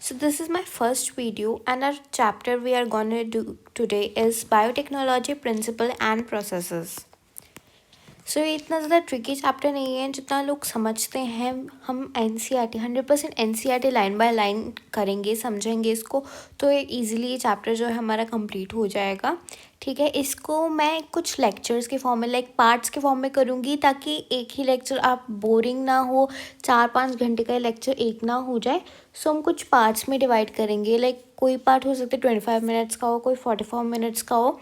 So this is my first video and our chapter we are going to do today is biotechnology principle and processes. सो ये इतना ज़्यादा tricky chapter नहीं है जितना लोग समझते हैं. हम NCERT 100% NCERT line by line करेंगे, समझेंगे इसको, तो ये ईजिली ये चैप्टर जो है हमारा कंप्लीट हो जाएगा. ठीक है, इसको मैं कुछ लेक्चर्स के फॉर्म में लाइक पार्ट्स के फॉर्म में करूँगी ताकि एक ही लेक्चर आप बोरिंग ना हो, 4-5 घंटे का लेक्चर एक ना हो जाए. सो हम कुछ पार्ट्स में डिवाइड करेंगे. लाइक कोई पार्ट हो सकता है 25 मिनट्स का हो, कोई 44 मिनट्स का हो,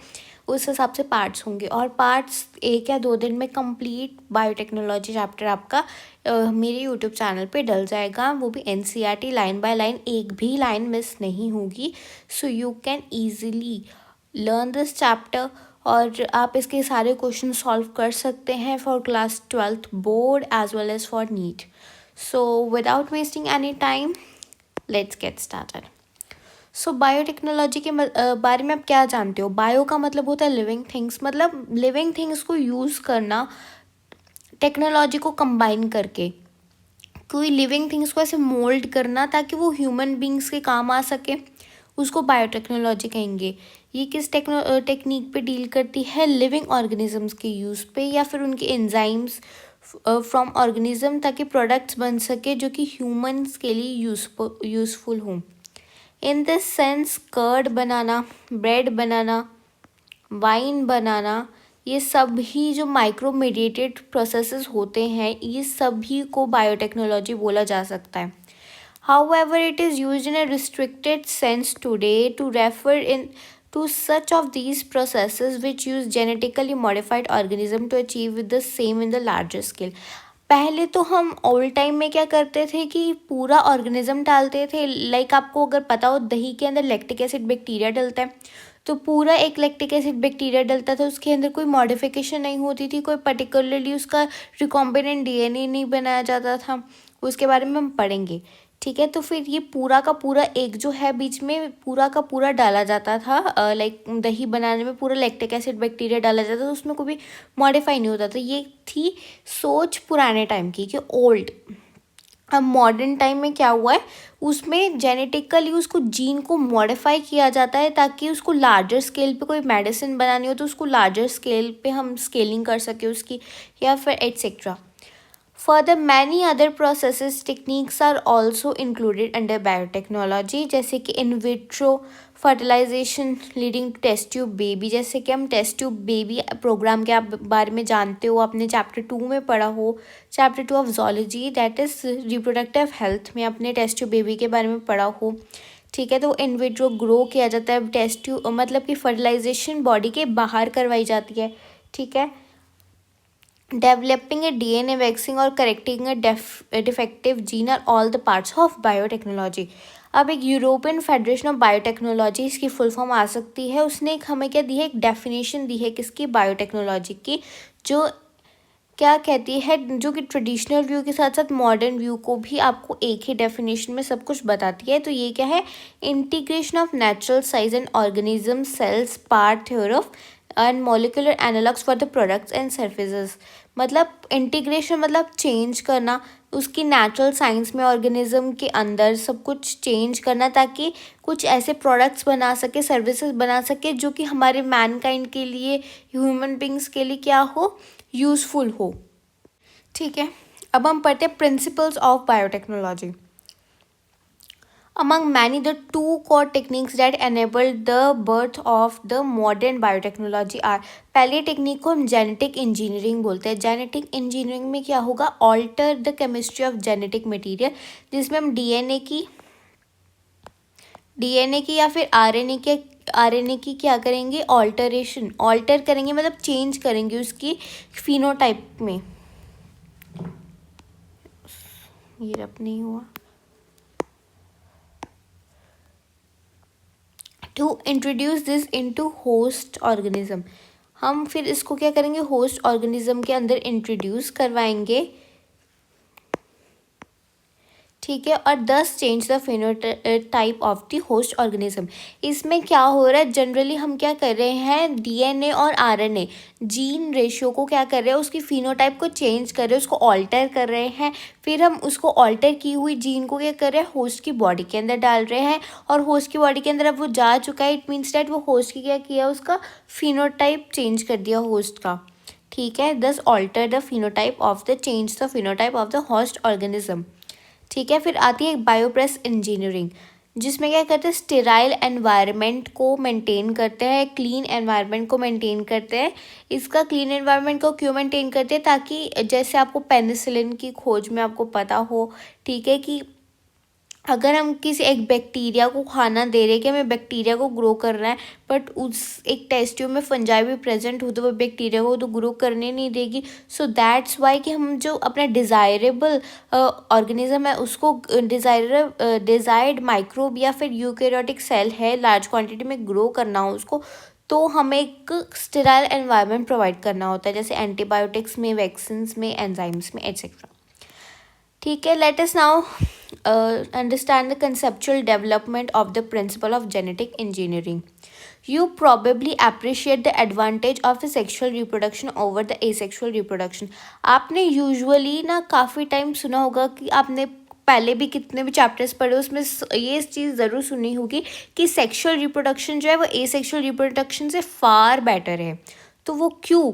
उस हिसाब से पार्ट्स होंगे. और पार्ट्स 1 या 2 दिन में कंप्लीट बायोटेक्नोलॉजी चैप्टर आपका मेरे यूट्यूब चैनल पे डल जाएगा. वो भी NCERT लाइन बाय लाइन, एक भी लाइन मिस नहीं होगी. So you can easily learn this chapter और आप इसके सारे क्वेश्चन सॉल्व कर सकते हैं for class 12th board as well as for NEET. So without wasting any time let's get started. So biotechnology के बारे में आप क्या जानते हो? बायो का मतलब होता है लिविंग थिंग्स, मतलब लिविंग थिंग्स को यूज़ करना टेक्नोलॉजी को कंबाइन करके, कोई लिविंग थिंग्स को ऐसे मोल्ड करना ताकि वो ह्यूमन बींग्स के काम आ सके, उसको बायोटेक्नोलॉजी कहेंगे. ये किस टेक्निक पे डील करती है? लिविंग ऑर्गेनिजम्स के यूज़ पे या फिर उनके एंजाइम्स फ्रॉम ऑर्गेनिज्म ताकि प्रोडक्ट्स बन सके जो कि ह्यूमन्स के लिए यूज़फुल हों. इन दिस सेंस कर्ड बनाना, ब्रेड बनाना, वाइन बनाना, ये सभी जो माइक्रो मीडिएटेड प्रोसेसेस होते हैं, ये सभी को बायोटेक्नोलॉजी बोला जा सकता है. However, it is used in a restricted sense today to refer in to such of these processes which use genetically modified organism to achieve the same in the larger scale. पहले तो हम old time में क्या करते थे कि पूरा organism डालते थे. लाइक आपको अगर पता हो दही के अंदर लैक्टिक एसिड बैक्टीरिया डलता है, तो पूरा एक लैक्टिक एसिड बैक्टीरिया डलता था, उसके अंदर कोई मॉडिफिकेशन नहीं होती थी, कोई पर्टिकुलरली उसका रिकॉम्बिनेंट DNA नहीं बनाया जाता था. उसके बारे में हम पढ़ेंगे. ठीक है, तो फिर ये पूरा का पूरा एक जो है बीच में पूरा का पूरा डाला जाता था. लाइक दही बनाने में पूरा लैक्टिक एसिड बैक्टीरिया डाला जाता था, उसमें कोई भी मॉडिफाई नहीं होता था. ये थी सोच पुराने टाइम की कि ओल्ड. अब मॉडर्न टाइम में क्या हुआ है, उसमें जेनेटिकली उसको जीन को मॉडिफाई किया जाता है ताकि उसको लार्जर स्केल पे कोई मेडिसिन बनानी हो तो उसको लार्जर स्केल पे हम स्केलिंग कर सके उसकी, या फिर etcetera. Further, many other processes techniques are also included under biotechnology, जैसे कि in vitro fertilization leading to test tube baby. जैसे कि हम टेस्ट ट्यूब बेबी प्रोग्राम के आप बारे में जानते हो, आपने चैप्टर 2 में पढ़ा हो, chapter 2 of zoology that is reproductive health में आपने टेस्ट ट्यूब बेबी के बारे में पढ़ा हो. ठीक है, तो इन विट्रो ग्रो किया जाता है, टेस्ट ट्यूब मतलब कि फर्टिलाइजेशन बॉडी के बाहर करवाई जाती है. ठीक है, developing a DNA vaccine or correcting a defective gene are all the parts of biotechnology. अब एक यूरोपियन फेडरेशन ऑफ बायोटेक्नोलॉजी, इसकी फुल फॉर्म आ सकती है, उसने एक हमें क्या दी है, एक डेफिनेशन दी है किसकी, बायोटेक्नोलॉजी की, जो क्या कहती है, जो कि ट्रेडिशनल व्यू के साथ साथ मॉडर्न व्यू को भी आपको एक ही डेफिनेशन में सब कुछ बताती है. तो ये क्या है, integration of natural size and organism sales part theory of and molecular analogues for the products and surfaces. मतलब इंटीग्रेशन मतलब चेंज करना, उसकी नेचुरल साइंस में ऑर्गेनिज्म के अंदर सब कुछ चेंज करना ताकि कुछ ऐसे प्रोडक्ट्स बना सके, सर्विसेज बना सके जो कि हमारे मैनकाइंड के लिए, ह्यूमन बींग्स के लिए क्या हो, यूज़फुल हो. ठीक है, अब हम पढ़ते हैं principles of biotechnology. Among many, the two core techniques that enabled the birth of the modern biotechnology are, पहली टेक्निक को हम जेनेटिक इंजीनियरिंग बोलते हैं. जेनेटिक इंजीनियरिंग में क्या होगा, alter the chemistry of genetic material, जिसमें हम डीएनए की या फिर आरएनए की क्या करेंगे, ऑल्टर करेंगे, मतलब चेंज करेंगे उसकी फिनोटाइप में. ये रब नहीं हुआ. To introduce this into host organism, हम फिर इसको क्या करेंगे, होस्ट ऑर्गेनिज्म के अंदर इंट्रोड्यूस करवाएंगे. ठीक है, और 10 change the phenotype of the host organism. इसमें क्या हो रहा है, जनरली हम क्या कर रहे हैं, डीएनए और आरएनए जीन रेशियो को क्या कर रहे हैं, उसकी फिनोटाइप को चेंज कर रहे हैं, उसको ऑल्टर कर रहे हैं। फिर हम उसको ऑल्टर की हुई जीन को क्या कर रहे हैं, होस्ट की बॉडी के अंदर डाल रहे हैं, और होस्ट की बॉडी के अंदर अब वो जा चुका है, इट मीन्स डैट वो होस्ट की क्या किया, उसका फिनोटाइप चेंज कर दिया होस्ट का। ठीक है, thus alter the phenotype of the change the phenotype of the host organism. ठीक है, फिर आती है बायोप्रेस इंजीनियरिंग, जिसमें क्या करते हैं, स्टेराइल एनवायरनमेंट को मेंटेन करते हैं, क्लीन एनवायरनमेंट को मेंटेन करते हैं। इसका क्लीन एनवायरनमेंट को क्यों मेंटेन करते हैं, ताकि जैसे आपको पेनिसिलिन की खोज में आपको पता हो, ठीक है, कि अगर हम किसी एक बैक्टीरिया को खाना दे रहे हैं कि हमें बैक्टीरिया को ग्रो करना है, बट उस एक टेस्ट ट्यूब में फंजाई भी प्रेजेंट हो तो वो बैक्टीरिया को तो ग्रो करने नहीं देगी। सो दैट्स वाई कि हम जो अपना डिज़ायरेबल ऑर्गेनिज्म है उसको डिज़ायर्ड माइक्रोब या फिर यूकैरियोटिक सेल है लार्ज क्वांटिटी में ग्रो करना हो उसको, तो हमें एक स्टेराइल एनवायरनमेंट प्रोवाइड करना होता है, जैसे एंटीबायोटिक्स में, वैक्सीन में, एंजाइम्स में, एट्सेट्रा। ठीक है, let us now understand the conceptual development of the principle of genetic engineering. You probably appreciate the advantage of the sexual reproduction over the asexual reproduction. आपने यूजुअली ना काफ़ी time सुना होगा, कि आपने पहले भी कितने भी चैप्टर्स पढ़े उसमें ये चीज़ ज़रूर सुनी होगी कि सेक्सुअल रिप्रोडक्शन जो है वो एसेक्सुअल रिप्रोडक्शन से फार बेटर है। तो वो क्यों,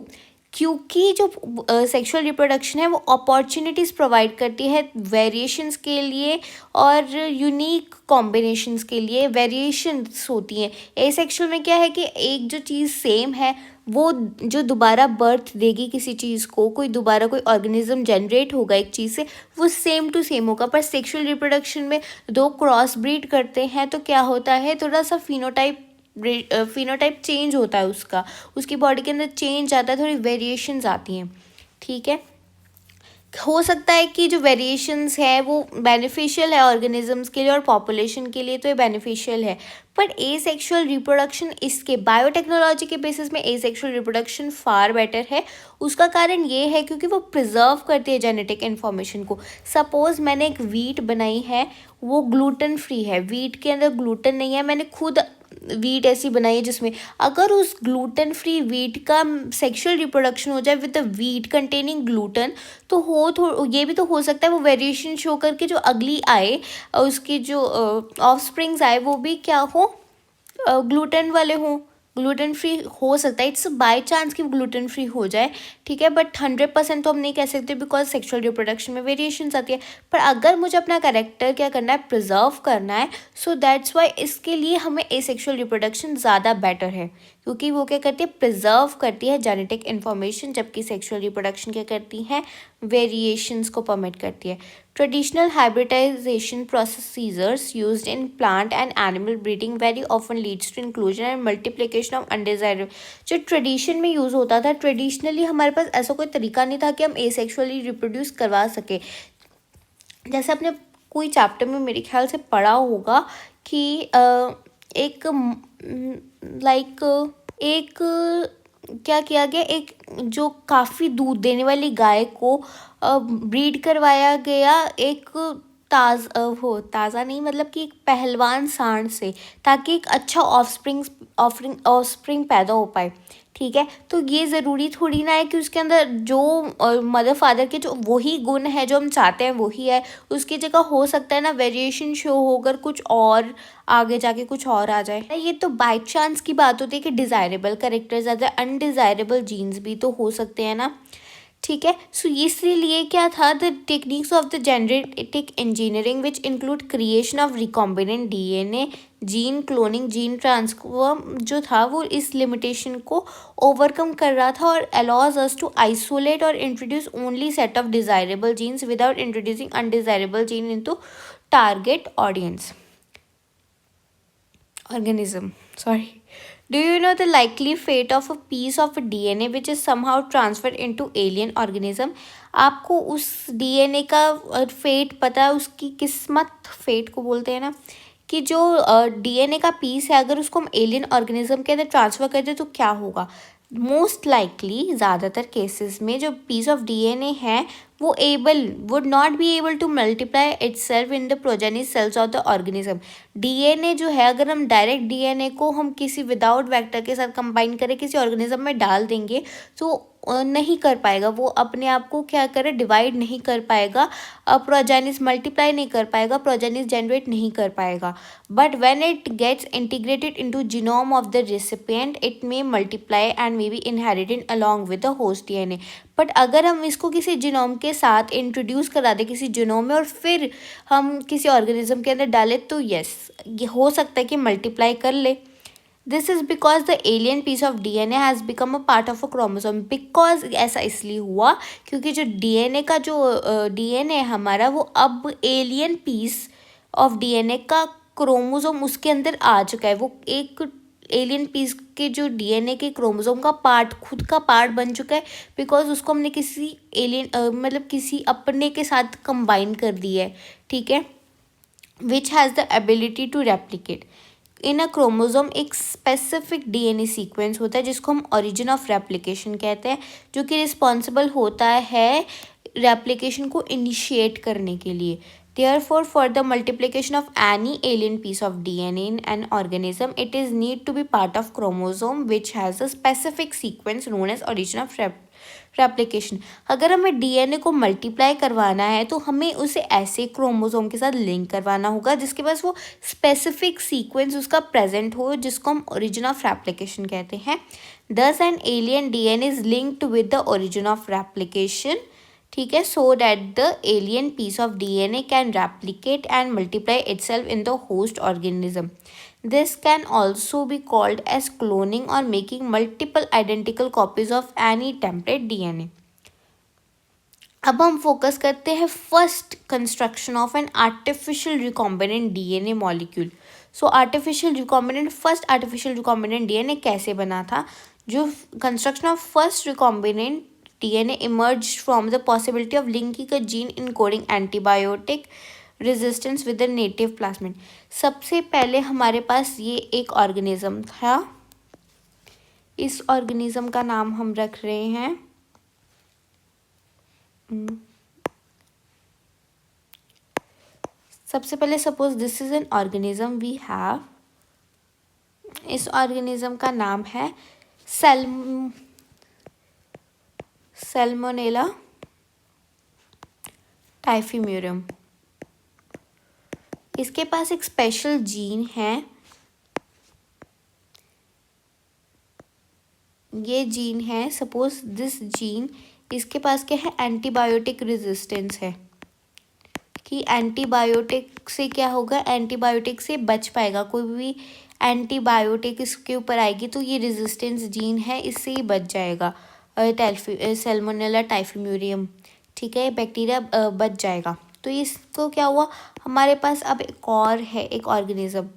क्योंकि जो सेक्सुअल रिप्रोडक्शन है वो अपॉर्चुनिटीज़ प्रोवाइड करती है वेरिएशंस के लिए और यूनिक कॉम्बिनेशंस के लिए वेरिएशंस होती हैं। एसेक्सुअल में क्या है कि एक जो चीज़ सेम है वो जो दोबारा बर्थ देगी किसी चीज़ को, कोई दोबारा कोई ऑर्गेनिज्म जनरेट होगा एक चीज़ से, वो सेम टू सेम होगा। पर सेक्सुअल रिप्रोडक्शन में दो क्रॉस ब्रीड करते हैं तो क्या होता है, थोड़ा सा फिनोटाइप चेंज होता है उसका, उसकी बॉडी के अंदर चेंज आता है, थोड़ी वेरिएशंस आती हैं। ठीक है, हो सकता है कि जो वेरिएशंस है वो बेनिफिशियल है ऑर्गेनिजम्स के लिए और पॉपुलेशन के लिए, तो ये बेनिफिशियल है। पर एसेक्सुअल रिप्रोडक्शन, इसके बायोटेक्नोलॉजी के बेसिस में एसेक्सुअल रिप्रोडक्शन फार बेटर है। उसका कारण ये है क्योंकि वो प्रिजर्व करती है जेनेटिक इन्फॉर्मेशन को। सपोज़ मैंने एक वीट बनाई है, वो ग्लूटेन फ्री है, वीट के अंदर ग्लूटेन नहीं है, मैंने खुद वीट ऐसी बनाई है जिसमें अगर उस ग्लूटेन फ्री वीट का सेक्सुअल रिप्रोडक्शन हो जाए with the wheat containing gluten, तो ये भी तो हो सकता है वो वेरिएशन शो करके जो अगली आए, उसकी जो ऑफस्प्रिंग्स आए वो भी क्या हो, ग्लूटेन वाले हों, ग्लूटेन फ्री हो सकता है। इट्स बाय चांस कि ग्लूटेन फ्री हो जाए, ठीक है, बट 100% तो हम नहीं कह सकते बिकॉज सेक्सुअल रिप्रोडक्शन में वेरिएशंस आती है। पर अगर मुझे अपना कैरेक्टर क्या करना है, प्रिजर्व करना है, सो दैट्स वाई इसके लिए हमें एसेक्सुअल रिप्रोडक्शन ज़्यादा बेटर है, क्योंकि वो क्या करती है, प्रिजर्व करती है जेनेटिक इन्फॉर्मेशन, जबकि सेक्सुअल रिप्रोडक्शन क्या करती है, वेरिएशंस को परमिट करती है। Traditional hybridization procedures used in plant and animal breeding very often leads to inclusion and multiplication of undesirable। जो ट्रेडिशन में यूज़ होता था, ट्रेडिशनली हमारे पास ऐसा कोई तरीका नहीं था कि हम एसेक्सुअली रिप्रोड्यूस करवा सके। जैसे आपने कोई चैप्टर में मेरे ख्याल से पढ़ा होगा कि एक क्या किया गया, एक जो काफ़ी दूध देने वाली गाय को ब्रीड करवाया गया एक ताज़ा नहीं, मतलब कि एक पहलवान सांड से, ताकि एक अच्छा ऑफस्प्रिंग पैदा हो पाए। ठीक है, तो ये ज़रूरी थोड़ी ना है कि उसके अंदर जो मदर फादर के जो वही गुण है जो हम चाहते हैं वही है, उसकी जगह हो सकता है ना वेरिएशन शो होकर कुछ और आगे जाके कुछ और आ जाए। ये तो बाई चांस की बात होती है कि डिज़ायरेबल कैरेक्टर्स ज़्यादा, अनडिज़ायरेबल जीन्स भी तो हो सकते हैं ना। ठीक है, सो इसलिए क्या था, the techniques of the genetic engineering which include creation of recombinant DNA, gene cloning, gene transform जो था वो इस लिमिटेशन को ओवरकम कर रहा था और अलाउज अस टू आइसोलेट और introduce only set of desirable genes without introducing undesirable gene into target audience organism. Sorry. Do you know the likely fate of a piece of DNA which is somehow transferred into alien organism? आपको उस DNA का fate पता है, उसकी किस्मत, fate को बोलते हैं ना, कि जो DNA का पीस है अगर उसको हम एलियन ऑर्गेनिज्म के अंदर ट्रांसफ़र कर दें तो क्या होगा। मोस्ट लाइकली ज़्यादातर केसेस में जो पीस ऑफ DNA है वो would not be able to multiply itself in the progeny cells of the organism. DNA जो है, अगर हम डायरेक्ट डीएनए को हम किसी विदाउट वेक्टर के साथ कंबाइन करें, किसी ऑर्गेनिज्म में डाल देंगे तो नहीं कर पाएगा, वो अपने आप को क्या करे, डिवाइड नहीं कर पाएगा, प्रोजेनिस मल्टीप्लाई नहीं कर पाएगा, प्रोजेनिस जनरेट नहीं कर पाएगा। But when it gets integrated into genome of the recipient it may multiply and may be inherited along with the host DNA. But अगर हम इसको किसी जीनोम के साथ इंट्रोड्यूस करा दें, किसी जीनोम में, और फिर हम किसी ऑर्गेनिज्म के अंदर डालें, तो यस, ये हो सकता है कि मल्टीप्लाई कर ले। This is because the alien piece of DNA has become a part of a chromosome. Because ऐसा इसलिए हुआ क्योंकि जो डीएनए का जो डीएनए हमारा, वो अब एलियन पीस ऑफ डीएनए का क्रोमोसोम उसके अंदर आ चुका है। वो एक एलियन पीस के जो डीएनए के क्रोमोसोम का पार्ट, खुद का पार्ट बन चुका है, बिकॉज उसको हमने किसी एलियन मतलब किसी अपने के साथ कंबाइन कर दिया है, ठीक है। Which has the ability to replicate in a chromosome. एक स्पेसिफिक डीएनए सीक्वेंस होता है जिसको हम ओरिजिन ऑफ रेप्लिकेशन कहते हैं, जो कि रिस्पॉन्सिबल होता है रेप्लिकेशन को इनिशिएट करने के लिए। Therefore, for the multiplication of any alien piece of DNA in an organism, it is need to be part of chromosome which has a specific sequence known as origin of replication. अगर हमें DNA को multiply करवाना है तो हमें उसे ऐसे chromosome के साथ लिंक करवाना होगा जिसके पास वो स्पेसिफिक सीक्वेंस उसका प्रेजेंट हो, जिसको हम ओरिजिन ऑफ रेप्लिकेशन कहते हैं। Thus an alien DNA is linked with the origin of replication, ठीक है, so that the alien piece of DNA can replicate and multiply itself in the host organism. This can also be called as cloning or making multiple identical copies of any template DNA. अब हम focus करते हैं first construction of an artificial recombinant DNA molecule. So first artificial recombinant DNA कैसे बना था? जो construction of first recombinant DNA emerge from the possibility of linking a gene encoding antibiotic resistance with the native plasmid. सबसे पहले हमारे पास ये एक organism था, इस ऑर्गेनिज्म का नाम हम रख रहे हैं सबसे पहले suppose this is an organism we have, इस ऑर्गेनिज्म का नाम है सैल्मोनेला टाइफिम्यूरम। इसके पास एक स्पेशल जीन है, ये जीन है, सपोज दिस जीन, इसके पास क्या है, एंटीबायोटिक रेजिस्टेंस है, कि एंटीबायोटिक से क्या होगा, एंटीबायोटिक से बच पाएगा, कोई भी एंटीबायोटिक इसके ऊपर आएगी तो ये रेजिस्टेंस जीन है, इससे ही बच जाएगा, सैल्मोनेला टाइफिम्यूरियम, ठीक है, बैक्टीरिया बच जाएगा। तो इसको क्या हुआ, हमारे पास अब एक और है, एक ऑर्गेनिज्म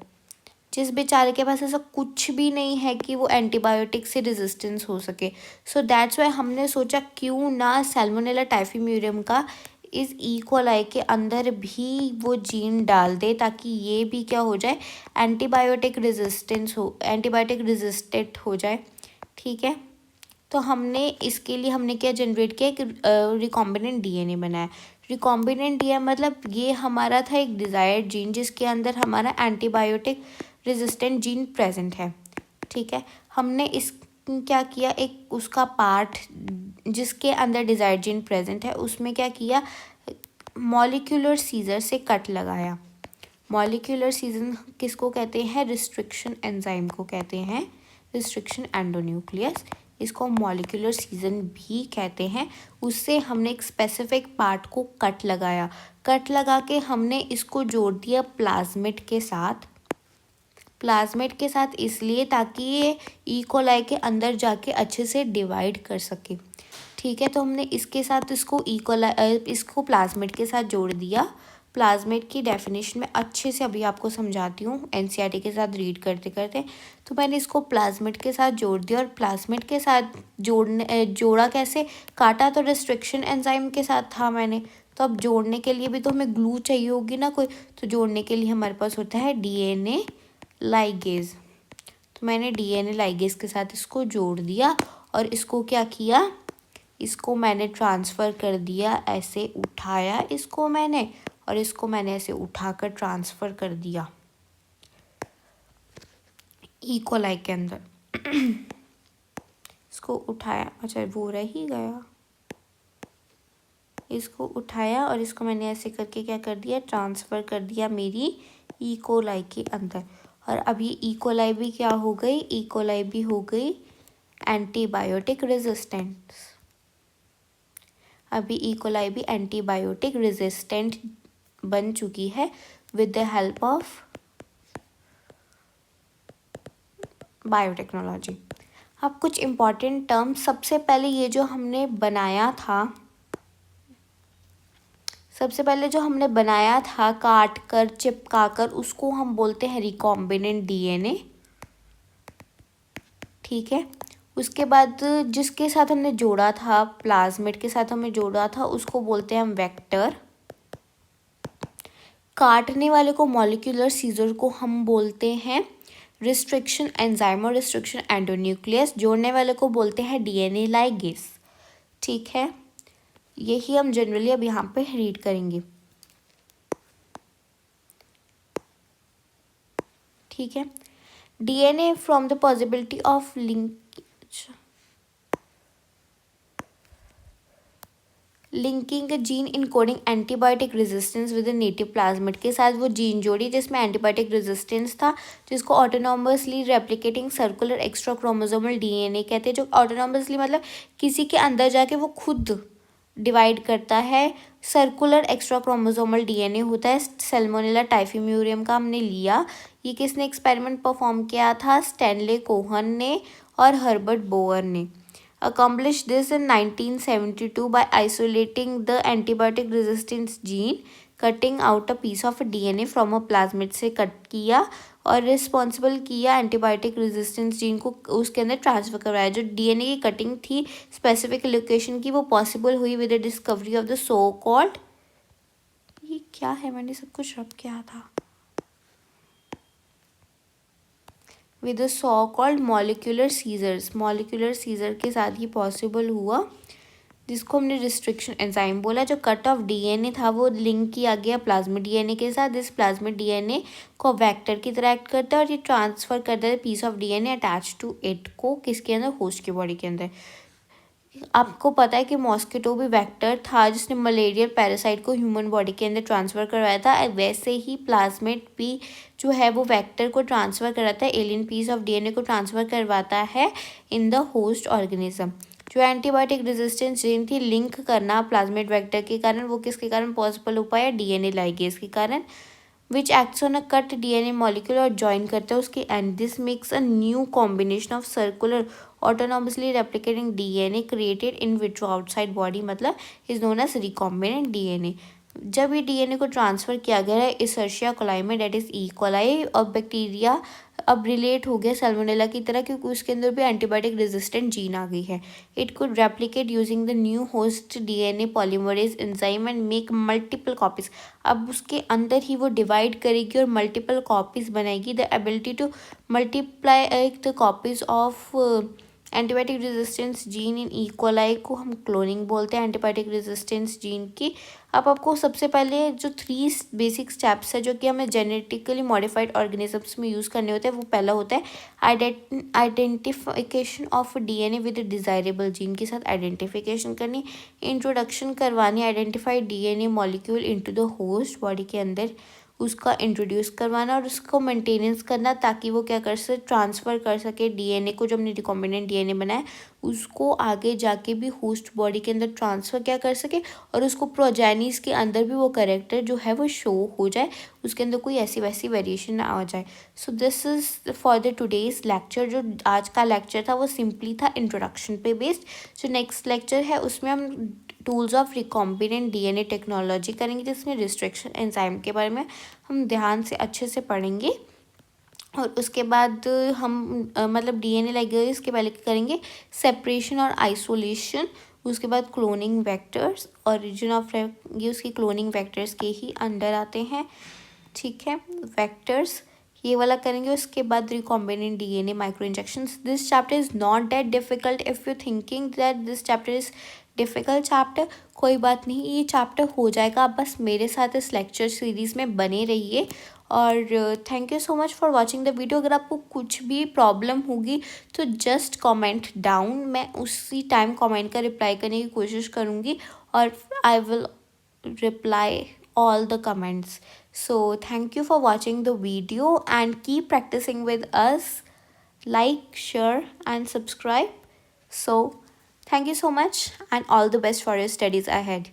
जिस बेचारे के पास ऐसा कुछ भी नहीं है कि वो एंटीबायोटिक से रेजिस्टेंस हो सके। सो दैट्स वाई हमने सोचा क्यों ना सैल्मोनेला टाइफिम्यूरियम का इस ई कोलाई के अंदर भी वो जीन डाल दे, ताकि ये भी क्या हो जाए, एंटीबायोटिक रेजिस्टेंट हो जाए, ठीक है। तो हमने इसके लिए हमने क्या जनरेट किया, एक रिकॉम्बिनेंट डीएनए बनाया। रिकॉम्बिनेंट डीएनए मतलब ये हमारा था एक डिज़ायर्ड जीन जिसके अंदर हमारा एंटीबायोटिक रेजिस्टेंट जीन प्रेजेंट है, ठीक है। हमने इस क्या किया, एक उसका पार्ट जिसके अंदर डिज़ायर्ड जीन प्रेजेंट है उसमें क्या किया, मॉलिक्यूलर सीजर से कट लगाया। मॉलिक्यूलर सीजन किसको कहते हैं, रिस्ट्रिक्शन एंजाइम को कहते हैं, रिस्ट्रिक्शन एंडोन्यूक्लियस, इसको मॉलिक्यूलर सीजन भी कहते हैं। उससे हमने एक स्पेसिफिक पार्ट को कट लगाया, कट लगा के हमने इसको जोड़ दिया प्लाज्मिड के साथ, प्लाज्मिड के साथ इसलिए ताकि ये ई कोलाई के अंदर जाके अच्छे से डिवाइड कर सके, ठीक है। तो हमने इसके साथ इसको प्लाज्मिड के साथ जोड़ दिया। प्लाज्मिड की डेफिनेशन में अच्छे से अभी आपको समझाती हूँ एनसीईआरटी के साथ रीड करते करते। तो मैंने इसको प्लाज्मिड के साथ जोड़ दिया, और प्लाज्मिड के साथ जोड़ा कैसे, काटा तो रिस्ट्रिक्शन एंजाइम के साथ था मैंने, तो अब जोड़ने के लिए भी तो हमें ग्लू चाहिए होगी ना कोई, तो जोड़ने के लिए हमारे पास होता है डीएनए लाइगेज। तो मैंने डीएनए लाइगेज के साथ इसको जोड़ दिया और इसको क्या किया, इसको मैंने ट्रांसफ़र कर दिया, ऐसे उठाया इसको मैंने, और इसको मैंने ऐसे उठाकर ट्रांसफ़र कर दिया ई कोलाई के अंदर। इसको उठाया, अच्छा वो रह ही गया, इसको उठाया और इसको मैंने ऐसे करके क्या कर दिया, ट्रांसफ़र कर दिया मेरी ई कोलाई के अंदर। और अभी ई कोलाई भी क्या हो गई, ई कोलाई भी हो गई एंटीबायोटिक रेजिस्टेंट। अभी ई कोलाई भी एंटीबायोटिक रेजिस्टेंट बन चुकी है with the help of biotechnology. अब कुछ इम्पॉर्टेंट टर्म्स, सबसे पहले ये जो हमने बनाया था, सबसे पहले जो हमने बनाया था काट कर चिपका कर, उसको हम बोलते हैं रिकॉम्बिनेंट डीएनए, ठीक है। उसके बाद जिसके साथ हमने जोड़ा था, प्लाज्मिड के साथ हमें जोड़ा था, उसको बोलते हैं हम वेक्टर। काटने वाले को, मॉलिक्यूलर सीजर को हम बोलते हैं रिस्ट्रिक्शन एंजाइम और रिस्ट्रिक्शन एंडोन्यूक्लियस। जोड़ने वाले को बोलते हैं डीएनए लाइगेस, ठीक है। यही हम जनरली अब यहाँ पे रीड करेंगे, ठीक है। DNA from the possibility of linking gene encoding antibiotic resistance with native plasmid के साथ वो जीन जोड़ी जिसमें एंटीबायोटिक रेजिस्टेंस था, जिसको autonomously replicating circular extra chromosomal DNA कहते हैं। जो ऑटोनॉमसली मतलब किसी के अंदर जाके वो खुद डिवाइड करता है, सर्कुलर एक्स्ट्रा क्रोमोसोमल डीएनए होता है। सैल्मोनेला टाइफीम्यूरियम का हमने लिया। ये किसने एक्सपेरिमेंट परफॉर्म किया था, स्टैनले कोहन ने और हर्बर्ट बोअर ने। Accomplished this in 1972 by isolating the antibiotic resistance gene, cutting out a piece of DNA from a plasmid से कट किया और रिस्पॉन्सिबल किया एंटीबायोटिक रेजिस्टेंस जीन को उसके अंदर ट्रांसफ़र करवाया। जो डीएनए की कटिंग थी स्पेसिफिक लोकेशन की, वो पॉसिबल हुई with the discovery of the so called, ये क्या है, मैंने सब कुछ रब किया था, with so called molecular scissors. Molecular scissor के साथ ही पॉसिबल हुआ, जिसको हमने रिस्ट्रिक्शन एंजाइम बोला। जो कट ऑफ डीएनए था वो लिंक किया गया प्लाज्मिड डीएनए के साथ। इस प्लाज्मिड डीएनए को वेक्टर की तरह एक्ट करता है और ये ट्रांसफ़र करता है piece of DNA attach to it को, किसके अंदर, होस्ट की बॉडी के अंदर। आपको पता है कि मॉस्किटो भी वेक्टर था जिसने मलेरियल पैरासाइट को ह्यूमन बॉडी के अंदर ट्रांसफ़र करवाया था। वैसे ही प्लाज्मिड भी जो है वो वेक्टर को ट्रांसफ़र कराता है, एलियन पीस ऑफ डीएनए को ट्रांसफ़र करवाता है इन द होस्ट ऑर्गेनिज्म। जो एंटीबायोटिक रेजिस्टेंस जीन थी लिंक करना प्लाज्मिड वेक्टर के कारण, वो किसके कारण पॉसिबल हो पाया, डीएनए लाइगेज के कारण, which acts on a cut DNA molecule और ज्वाइन करता है उसके end. This makes a new combination of circular autonomously replicating DNA created in vitro outside body, मतलब is known as recombinant DNA. जब ये DNA को ट्रांसफ़र किया गया है इस कोलाई में, डेट इज़ ई कोलाई, और बैक्टीरिया अब रिलेट हो गया सैल्मोनेला की तरह, क्योंकि उसके अंदर भी एंटीबायोटिक रेजिस्टेंट जीन आ गई है। It could replicate using the new host DNA polymerase enzyme and make multiple copies. अब उसके अंदर ही वो डिवाइड करेगी और मल्टीपल कॉपीज बनाएगी। The ability to multiply the copies of antibiotic resistance gene in E coli को हम क्लोनिंग बोलते हैं, एंटीबायोटिक रेजिस्टेंस जीन की। अब आपको सबसे पहले जो 3 बेसिक स्टेप्स है जो कि हमें जेनेटिकली मॉडिफाइड ऑर्गेनिजम्स में यूज़ करने होते हैं, वो पहला होता है identification of DNA with desirable gene के साथ आइडेंटिफिकेशन करनी, इंट्रोडक्शन करवानी identified DNA molecule into the host body के अंदर, उसका इंट्रोड्यूस करवाना और उसको मेंटेनेंस करना ताकि वो क्या कर सके, ट्रांसफ़र कर सके डीएनए को, जो हमने रिकॉम्बिनेंट डीएनए बनाया उसको आगे जाके भी होस्ट बॉडी के अंदर ट्रांसफ़र क्या कर सके, और उसको प्रोजेनिस के अंदर भी वो करेक्टर जो है वो शो हो जाए, उसके अंदर कोई ऐसी वैसी वेरिएशन ना आ जाए। So this is for the today's lecture. जो आज का लेक्चर था वो सिंपली था इंट्रोडक्शन पे बेस्ड। जो नेक्स्ट लेक्चर है उसमें हम tools of recombinant DNA technology करेंगे, जिसमें रिस्ट्रिक्शन एंजाइम के बारे में हम ध्यान से अच्छे से पढ़ेंगे। और उसके बाद हम मतलब डीएनए लाइगेज के पहले करेंगे सेपरेशन और आइसोलेशन, उसके बाद क्लोनिंग वेक्टर्स, ओरिजिन ऑफ ये उसकी क्लोनिंग वेक्टर्स के ही अंडर आते हैं, ठीक है, वेक्टर्स ये वाला करेंगे। उसके बाद recombinant DNA micro injections. This chapter is not that difficult if you thinking that this chapter is difficult chapter, कोई बात नहीं, ये चैप्टर हो जाएगा। आप बस मेरे साथ इस लेक्चर सीरीज़ में बने रहिए। और thank you so much for watching the video. अगर आपको कुछ भी प्रॉब्लम होगी तो जस्ट कमेंट डाउन, मैं उसी टाइम कमेंट का रिप्लाई करने की कोशिश करूँगी, और I will reply all the comments. So thank you for watching the video and keep practicing with us. Like, share and subscribe. So thank you so much and all the best for your studies ahead.